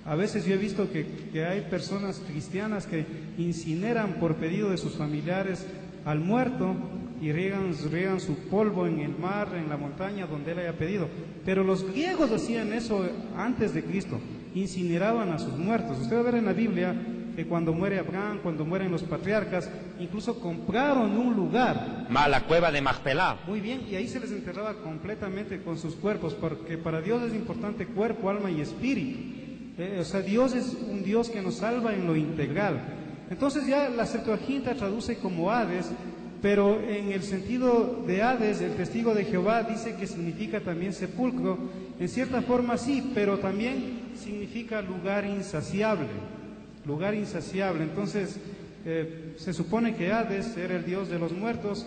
A veces yo he visto que hay personas cristianas que incineran por pedido de sus familiares al muerto y riegan su polvo en el mar, en la montaña donde él haya pedido. Pero los griegos hacían eso antes de Cristo, incineraban a sus muertos. Usted va a ver en la Biblia que cuando muere Abraham, cuando mueren los patriarcas, incluso compraron un lugar. La cueva de Macpelá. Muy bien, y ahí se les enterraba completamente con sus cuerpos, porque para Dios es importante cuerpo, alma y espíritu. O sea, Dios es un Dios que nos salva en lo integral. Entonces ya la Septuaginta traduce como Hades, pero en el sentido de Hades, el testigo de Jehová dice que significa también sepulcro. En cierta forma sí, pero también significa lugar insaciable. Lugar insaciable. Entonces, se supone que Hades era el dios de los muertos.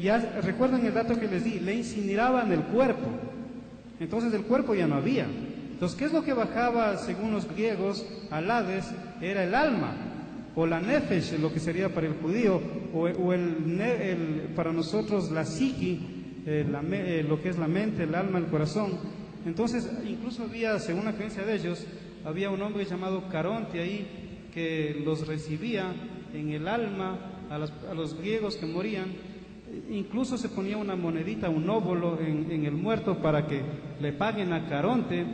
Ya recuerdan el dato que les di, le incineraban el cuerpo. Entonces el cuerpo ya no había. Entonces, ¿qué es lo que bajaba, según los griegos, al Hades? Era el alma, o la nefesh, lo que sería para el judío, o para nosotros la psiqui, lo que es la mente, el alma, el corazón. Entonces, incluso había, según la creencia de ellos, había un hombre llamado Caronte ahí que los recibía en el alma a los griegos que morían. Incluso se ponía una monedita, un óvulo en el muerto para que le paguen a Caronte,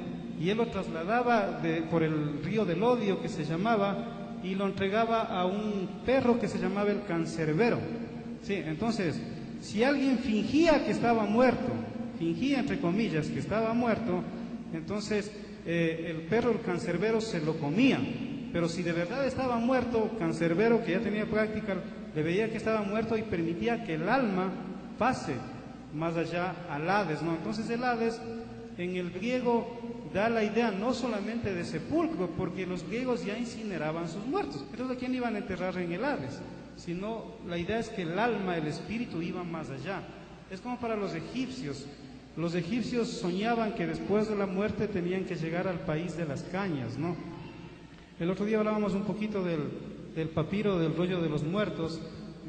y él lo trasladaba por el río del odio, que se llamaba, y lo entregaba a un perro que se llamaba el cancerbero. Sí, entonces, si alguien fingía que estaba muerto, fingía entre comillas que estaba muerto, entonces el perro, el cancerbero, se lo comía. Pero si de verdad estaba muerto, cancerbero, que ya tenía práctica, le veía que estaba muerto y permitía que el alma pase más allá al Hades, ¿no? Entonces el Hades en el griego da la idea no solamente de sepulcro, porque los griegos ya incineraban sus muertos. Entonces, ¿a quién iban a enterrar en el Hades? Sino la idea es que el alma, el espíritu iban más allá. Es como para los egipcios. Los egipcios soñaban que después de la muerte tenían que llegar al país de las cañas, ¿no? El otro día hablábamos un poquito del papiro, del rollo de los muertos,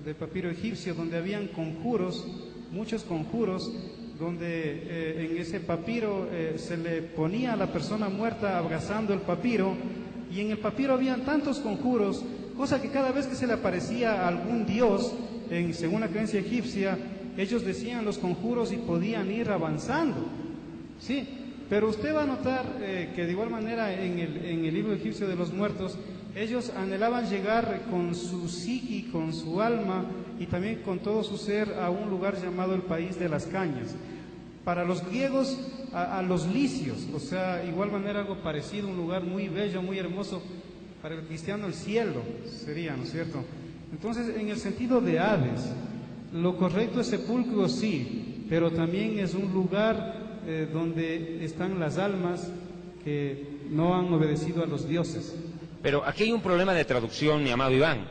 del papiro egipcio, donde habían conjuros, muchos conjuros, donde en ese papiro se le ponía a la persona muerta abrazando el papiro, y en el papiro habían tantos conjuros, cosa que cada vez que se le aparecía a algún dios, según la creencia egipcia, ellos decían los conjuros y podían ir avanzando. Sí, pero usted va a notar que de igual manera en el libro egipcio de los muertos, ellos anhelaban llegar con su psiqui, con su alma y también con todo su ser a un lugar llamado el país de las cañas. Para los griegos, a los licios, o sea, igual manera algo parecido, un lugar muy bello, muy hermoso. Para el cristiano el cielo sería, ¿no es cierto? Entonces, en el sentido de Hades, lo correcto es sepulcro, sí, pero también es un lugar donde están las almas que no han obedecido a los dioses. Pero aquí hay un problema de traducción, mi amado Iván,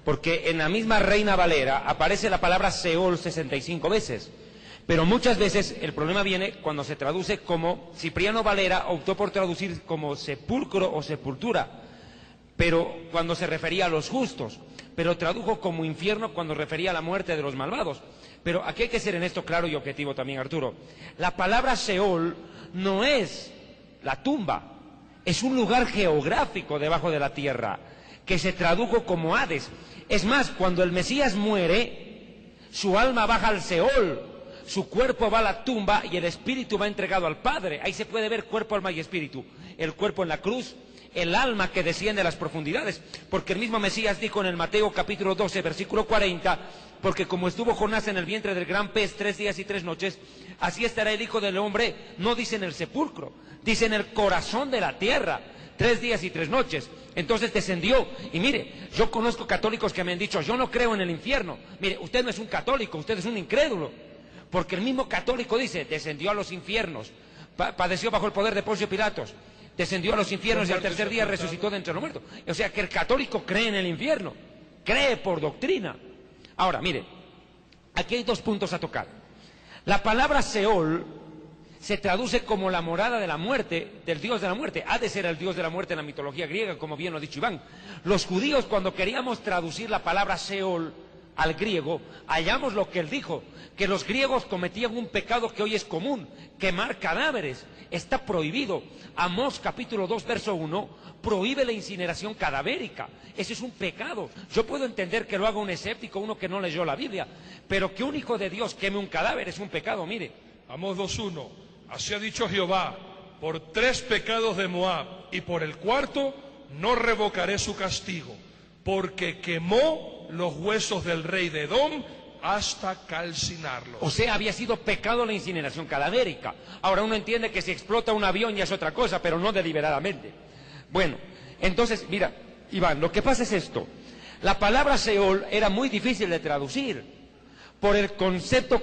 porque en la misma Reina Valera aparece la palabra Seol 65 veces, pero muchas veces el problema viene cuando se traduce como Cipriano Valera optó por traducir como sepulcro o sepultura, pero cuando se refería a los justos, pero tradujo como infierno cuando refería a la muerte de los malvados. Pero aquí hay que ser en esto claro y objetivo también, Arturo. La palabra Seol no es la tumba, es un lugar geográfico debajo de la tierra, que se tradujo como Hades. Es más, cuando el Mesías muere, su alma baja al Seol, su cuerpo va a la tumba y el espíritu va entregado al Padre. Ahí se puede ver cuerpo, alma y espíritu. El cuerpo en la cruz, el alma que desciende a las profundidades, porque el mismo Mesías dijo en el Mateo capítulo 12, versículo 40, porque como estuvo Jonás en el vientre del gran pez 3 días y 3 noches, así estará el Hijo del Hombre, no dice en el sepulcro, dice en el corazón de la tierra, 3 días y 3 noches. Entonces descendió. Y mire, yo conozco católicos que me han dicho, yo no creo en el infierno. Mire, usted no es un católico, usted es un incrédulo. Porque el mismo católico dice, descendió a los infiernos, padeció bajo el poder de Poncio Pilatos, descendió a los infiernos y al tercer día resucitó de entre los muertos. O sea que el católico cree en el infierno, cree por doctrina. Ahora, mire, aquí hay 2 puntos a tocar. La palabra Seol se traduce como la morada de la muerte, del dios de la muerte. Hades era el dios de la muerte en la mitología griega, como bien lo ha dicho Iván. Los judíos, cuando queríamos traducir la palabra Seol al griego, hallamos lo que él dijo, que los griegos cometían un pecado que hoy es común, quemar cadáveres. Está prohibido. Amós capítulo 2 verso 1 prohíbe la incineración cadavérica. Ese es un pecado. Yo puedo entender que lo haga un escéptico, uno que no leyó la Biblia, pero que un hijo de Dios queme un cadáver es un pecado. Mire, Amós 2:1, así ha dicho Jehová, por 3 pecados de Moab y por el 4 no revocaré su castigo, porque quemó los huesos del rey de Edom hasta calcinarlos. O sea, había sido pecado la incineración cadavérica. Ahora uno entiende que si explota un avión ya es otra cosa, pero no deliberadamente. Bueno, entonces, mira, Iván, lo que pasa es esto. La palabra Seol era muy difícil de traducir por el concepto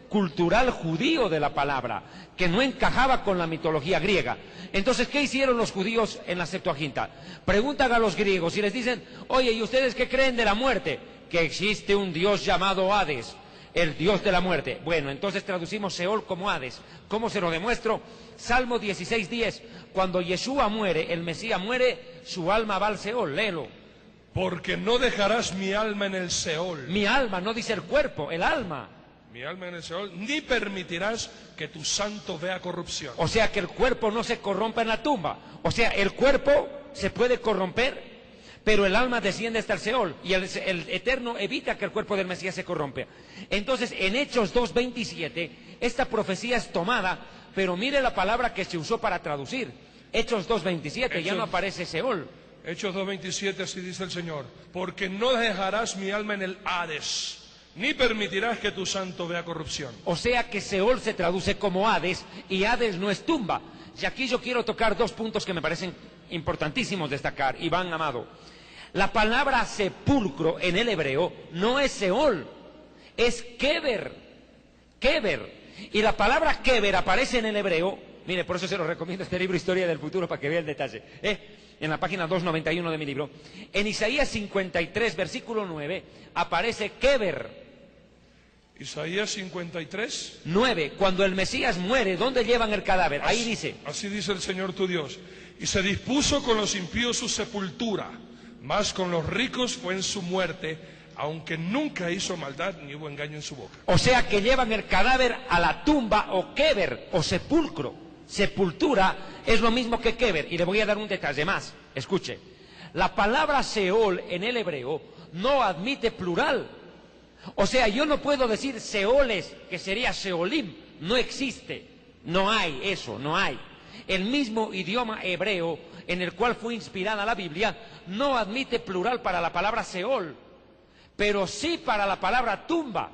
cultural judío de la palabra, que no encajaba con la mitología griega. Entonces, ¿qué hicieron los judíos en la Septuaginta? Preguntan a los griegos y les dicen, oye, ¿y ustedes qué creen de la muerte? Que existe un dios llamado Hades, el dios de la muerte. Bueno, entonces traducimos Seol como Hades. ¿Cómo se lo demuestro? Salmo 16:10, cuando Yeshua muere, el Mesías muere, su alma va al Seol, léelo. Porque no dejarás mi alma en el Seol. Mi alma, no dice el cuerpo, el alma. Mi alma en el Seol, ni permitirás que tu santo vea corrupción. O sea que el cuerpo no se corrompa en la tumba. O sea, el cuerpo se puede corromper, pero el alma desciende hasta el Seol, y el Eterno evita que el cuerpo del Mesías se corrompa. Entonces, en Hechos 2:27, esta profecía es tomada, pero mire la palabra que se usó para traducir. Hechos 2:27, ya no aparece Seol. Hechos 2:27, así dice el Señor, porque no dejarás mi alma en el Hades, ni permitirás que tu santo vea corrupción. O sea que Seol se traduce como Hades, y Hades no es tumba. Y aquí yo quiero tocar 2 puntos que me parecen importantísimos destacar, Iván Amado. La palabra sepulcro en el hebreo no es Seol, es Keber. Keber. Y la palabra Keber aparece en el hebreo, mire, por eso se lo recomiendo este libro Historia del Futuro, para que vea el detalle, en la página 291 de mi libro. En Isaías 53, versículo 9, aparece Keber. Isaías 53. 9, cuando el Mesías muere, ¿dónde llevan el cadáver? Ahí dice. Así dice el Señor tu Dios. Y se dispuso con los impíos su sepultura, mas con los ricos fue en su muerte, aunque nunca hizo maldad ni hubo engaño en su boca. O sea que llevan el cadáver a la tumba o keber o sepulcro. Sepultura es lo mismo que keber. Y le voy a dar un detalle más. Escuche. La palabra Seol en el hebreo no admite plural. O sea, yo no puedo decir Seoles, que sería Seolim. No existe. No hay eso, no hay. El mismo idioma hebreo en el cual fue inspirada la Biblia no admite plural para la palabra Seol, pero sí para la palabra tumba.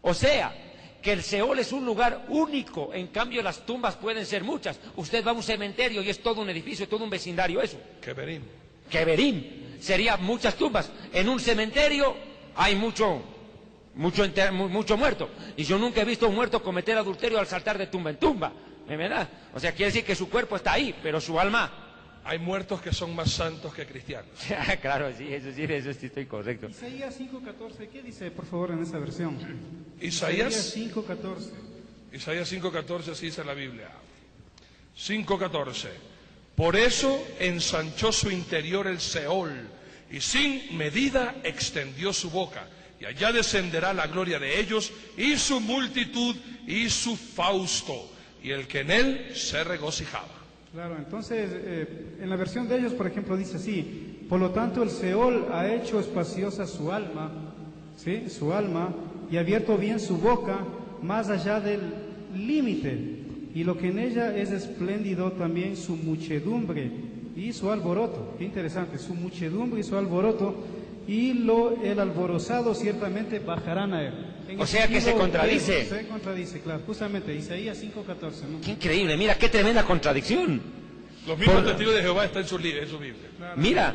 O sea, que el Seol es un lugar único, en cambio las tumbas pueden ser muchas. Usted va a un cementerio y es todo un edificio, todo un vecindario eso. Keberim. Keberim, sería muchas tumbas. En un cementerio hay mucho muerto. Y yo nunca he visto a un muerto cometer adulterio al saltar de tumba en tumba. ¿Es verdad? O sea, quiere decir que su cuerpo está ahí, pero su alma... Hay muertos que son más santos que cristianos. Claro, sí, eso sí estoy correcto. Isaías 5:14, ¿qué dice, por favor, en esa versión? Isaías 5:14. Isaías 5:14, así dice la Biblia. 5:14. Por eso ensanchó su interior el Seol, y sin medida extendió su boca. Y allá descenderá la gloria de ellos, y su multitud, y su fausto, y el que en él se regocijaba. Claro, entonces, en la versión de ellos, por ejemplo, dice así: por lo tanto el Seol ha hecho espaciosa su alma, ¿sí? Su alma, y ha abierto bien su boca más allá del límite, y lo que en ella es espléndido también su muchedumbre, y su alboroto. Qué interesante, su muchedumbre y su alboroto, y el alborozado ciertamente bajarán a él. O sea que se contradice. Se contradice, claro, justamente, Isaías 5:14, ¿no? Qué increíble, mira, qué tremenda contradicción. Los mismos Por- testigos de Jehová están en su Biblia. Claro, Mira,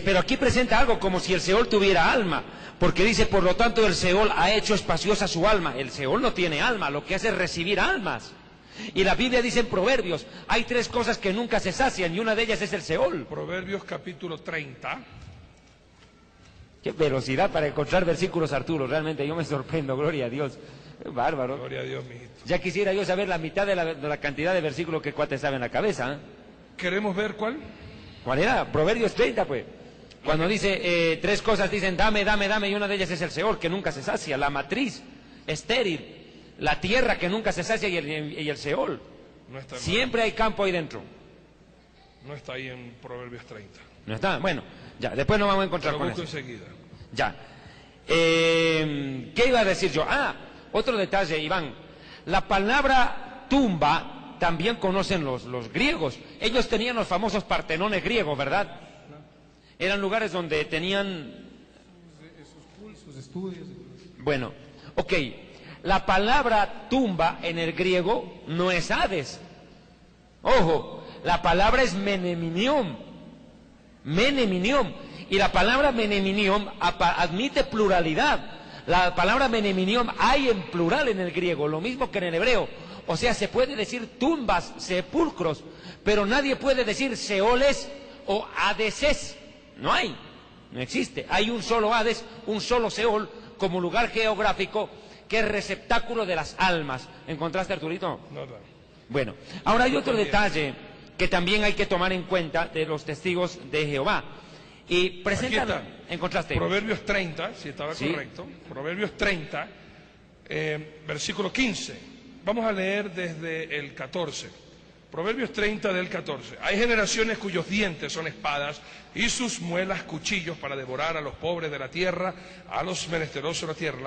pero aquí presenta algo como si el Seol tuviera alma, porque dice, por lo tanto, el Seol ha hecho espaciosa su alma. El Seol no tiene alma, lo que hace es recibir almas. Y la Biblia dice en Proverbios, hay 3 cosas que nunca se sacian y una de ellas es el Seol. Proverbios capítulo 30. Qué velocidad para encontrar versículos, Arturo, realmente yo me sorprendo, gloria a Dios. Qué bárbaro. Gloria a Dios, mijito. Ya quisiera yo saber la mitad de la cantidad de versículos que cuate sabe en la cabeza. ¿Eh? ¿Queremos ver cuál? ¿Cuál era? Proverbios 30, pues. Cuando dice, 3 cosas dicen, dame, dame, dame, y una de ellas es el Seol, que nunca se sacia, la matriz estéril, la tierra que nunca se sacia y el Seol. No está, Siempre hay campo ahí dentro. no está ahí en Proverbios 30. ¿No está? Bueno, ya, después nos vamos a encontrar Lo con busco eso. enseguida. Ya. ¿Qué iba a decir yo? Otro detalle, Iván. La palabra tumba también conocen los griegos. Ellos tenían los famosos partenones griegos, ¿verdad? Eran lugares donde tenían... Sus estudios. Bueno, ok. La palabra tumba en el griego no es Hades. Ojo, la palabra es meneminium. Meneminium. Y la palabra meneminium admite pluralidad. La palabra meneminium hay en plural en el griego, lo mismo que en el hebreo. O sea, se puede decir tumbas, sepulcros, pero nadie puede decir seoles o hadeses. No hay, no existe. Hay un solo Hades, un solo Seol, como lugar geográfico que es receptáculo de las almas. ¿Encontraste, Arturito? No. Bueno, ahora hay otro detalle que también hay que tomar en cuenta de los testigos de Jehová. Y presentan, Aquí está. ¿encontraste? Proverbios 30, si estaba Sí. correcto. Proverbios 30, versículo 15. Vamos a leer desde el 14. Proverbios 30 del 14. Hay generaciones cuyos dientes son espadas y sus muelas cuchillos para devorar a los pobres de la tierra, a los menesterosos de la tierra.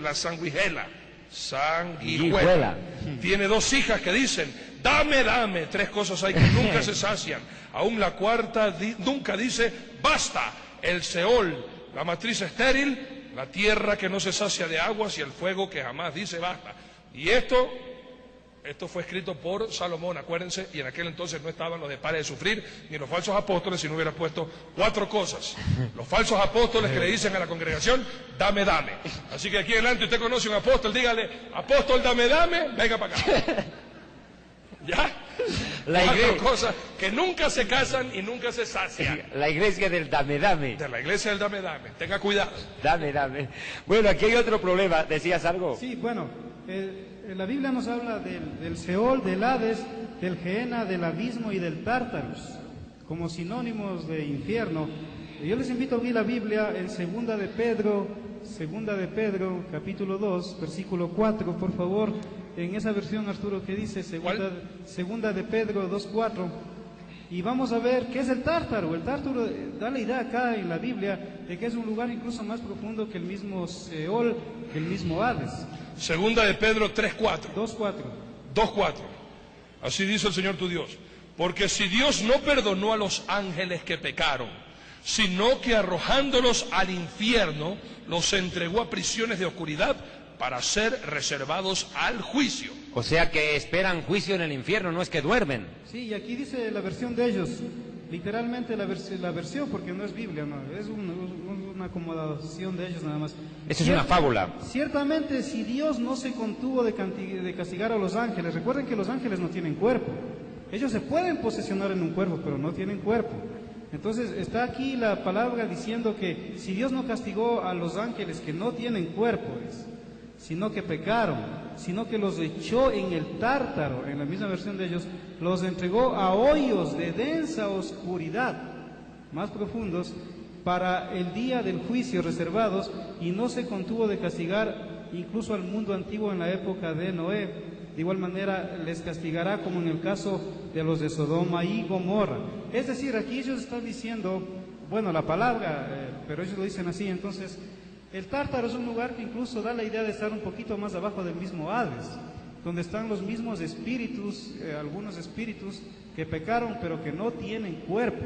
La sanguijuela. Sanguijuela. Tiene 2 hijas que dicen, dame, dame. 3 cosas hay que nunca se sacian. Aún la cuarta nunca dice, basta. El Seol, la matriz estéril, la tierra que no se sacia de aguas y el fuego que jamás dice basta. Y esto fue escrito por Salomón, acuérdense, y en aquel entonces no estaban los de Pare de Sufrir, ni los falsos apóstoles, si no hubiera puesto 4 cosas. Los falsos apóstoles que le dicen a la congregación, dame, dame. Así que aquí adelante usted conoce un apóstol, dígale, apóstol, dame, dame, venga para acá. ¿Ya? La 4 iglesia, cosas que nunca se casan y nunca se sacian. la iglesia del dame, dame. De la iglesia del dame, dame. Tenga cuidado. Dame, dame. Bueno, aquí hay otro problema. ¿Decías algo? Sí, bueno, la Biblia nos habla del Seol, del Hades, del Gehenna, del abismo y del Tártaros, como sinónimos de infierno. Yo les invito a abrir la Biblia en Segunda de Pedro, capítulo 2, versículo 4, por favor. En esa versión, Arturo, que dice segunda de Pedro 2:4, y vamos a ver qué es el Tártaro. El Tártaro da la idea acá en la Biblia de que es un lugar incluso más profundo que el mismo Seol, que el mismo Hades. Segunda de Pedro 3:4. 2:4. 2:4. Así dice el Señor tu Dios. Porque si Dios no perdonó a los ángeles que pecaron, sino que arrojándolos al infierno, los entregó a prisiones de oscuridad para ser reservados al juicio. O sea que esperan juicio en el infierno, no es que duermen. Sí, y aquí dice la versión de ellos, literalmente la versión, porque no es Biblia, no, es una acomodación de ellos nada más. Eso es una fábula. Ciertamente, si Dios no se contuvo de castigar a los ángeles, recuerden que los ángeles no tienen cuerpo. Ellos se pueden posesionar en un cuerpo, pero no tienen cuerpo. Entonces está aquí la palabra diciendo que si Dios no castigó a los ángeles que no tienen cuerpo, sino que pecaron, sino que los echó en el Tártaro, en la misma versión de ellos, los entregó a hoyos de densa oscuridad, más profundos, para el día del juicio reservados, y no se contuvo de castigar incluso al mundo antiguo en la época de Noé. De igual manera les castigará como en el caso de los de Sodoma y Gomorra. Es decir, aquí ellos están diciendo, bueno, la palabra, pero ellos lo dicen así, entonces... El Tártaro es un lugar que incluso da la idea de estar un poquito más abajo del mismo Hades. donde están los mismos espíritus, algunos espíritus que pecaron pero que no tienen cuerpo.